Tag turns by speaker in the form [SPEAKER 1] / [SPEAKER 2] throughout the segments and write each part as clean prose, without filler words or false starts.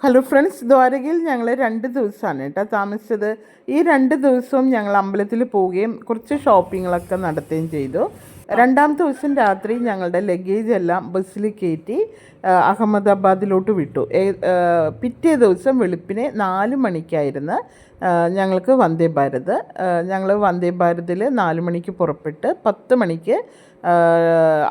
[SPEAKER 1] Hello friends, ദ്വാരകയിൽ ഞങ്ങൾ 2 ദിവസമാണ് കേട്ടോ താമസിച്ചത്. ഈ 2 ദിവസവും ഞങ്ങൾ അമ്പലത്തിൽ പോവുകയും കുറച്ച് ഷോപ്പിങ്ങുകളൊക്കെ നടത്തുകയും ചെയ്തു. രണ്ടാമത്തെ ദിവസം രാത്രി ഞങ്ങളുടെ ലഗേജ് എല്ലാം ബസ്സിൽ കയറ്റി അഹമ്മദാബാദിലോട്ട് വിട്ടു. പിറ്റേ ദിവസം വെളുപ്പിനെ 4 മണിക്കായിരുന്നു ഞങ്ങൾക്ക് വന്ദേ ഭാരത്. ഞങ്ങൾ വന്ദേ ഭാരതിൽ 4 മണിക്ക് പുറപ്പെട്ട് 10 മണിക്ക്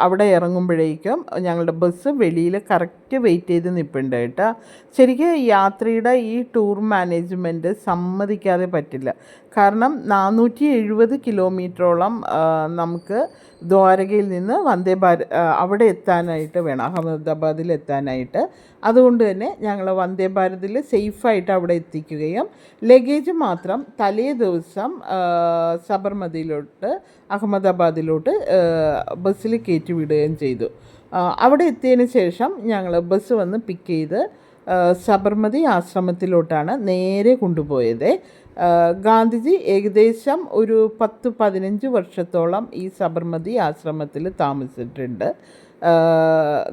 [SPEAKER 1] അവിടെ ഇറങ്ങുമ്പോഴേക്കും ഞങ്ങളുടെ ബസ് വെളിയിൽ കറക്റ്റ് വെയിറ്റ് ചെയ്ത് നിൽപ്പുണ്ട് കേട്ടോ. ശരിക്കും യാത്രയുടെ ഈ ടൂർ മാനേജ്മെൻറ്റ് സമ്മതിക്കാതെ പറ്റില്ല. കാരണം 470 കിലോമീറ്ററോളം നമുക്ക് ദ്വാരകയിൽ നിന്ന് വന്ദേ ഭാരത് അവിടെ എത്താനായിട്ട് വേണം, അഹമ്മദാബാദിൽ എത്താനായിട്ട്. അതുകൊണ്ട് തന്നെ ഞങ്ങൾ വന്ദേ ഭാരതിൽ സേഫായിട്ട് അവിടെ എത്തിക്കുകയും ലഗേജ് മാത്രം തലേ ദിവസം സബർമതിയിലോട്ട് അഹമ്മദാബാദിലോട്ട് ബസ്സിൽ കയറ്റി വിടുകയും ചെയ്തു. അവിടെ എത്തിയതിന് ശേഷം ഞങ്ങൾ ബസ് വന്ന് പിക്ക് ചെയ്ത് സബർമതി ആശ്രമത്തിലോട്ടാണ് നേരെ കൊണ്ടുപോയത്. ഗാന്ധിജി ഏകദേശം ഒരു 10-15 വർഷത്തോളം ഈ സബർമതി ആശ്രമത്തിൽ താമസിച്ചിട്ടുണ്ട്.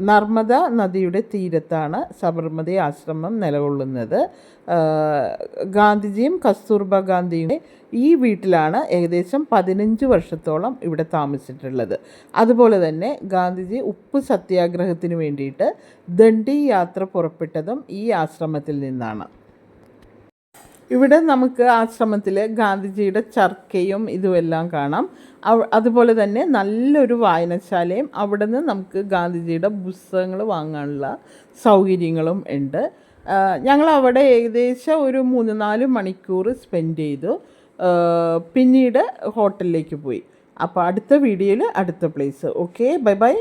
[SPEAKER 1] നർമ്മദ നദിയുടെ തീരത്താണ് സബർമതി ആശ്രമം നിലകൊള്ളുന്നത്. ഗാന്ധിജിയും കസ്തൂർബ ഗാന്ധിയും ഈ വീട്ടിലാണ് ഏകദേശം 15 വർഷത്തോളം ഇവിടെ താമസിച്ചിട്ടുള്ളത്. അതുപോലെ തന്നെ ഗാന്ധിജി ഉപ്പ് സത്യാഗ്രഹത്തിന് വേണ്ടിയിട്ട് ദണ്ഡി യാത്ര പുറപ്പെട്ടതും ഈ ആശ്രമത്തിൽ നിന്നാണ്. ഇവിടെ നമുക്ക് ആശ്രമത്തിൽ ഗാന്ധിജിയുടെ ചർക്കയും ഇതുമെല്ലാം കാണാം. അതുപോലെ തന്നെ നല്ലൊരു വായനശാലയും അവിടെ നിന്ന് നമുക്ക് ഗാന്ധിജിയുടെ പുസ്തകങ്ങൾ വാങ്ങാനുള്ള സൗകര്യങ്ങളും ഉണ്ട്. ഞങ്ങൾ അവിടെ ഏകദേശം ഒരു 3-4 മണിക്കൂർ സ്പെൻഡ് ചെയ്തു. പിന്നീട് ഹോട്ടലിലേക്ക് പോയി. അപ്പോൾ അടുത്ത വീഡിയോയിൽ അടുത്ത പ്ലേസ്. Okay, bye bye.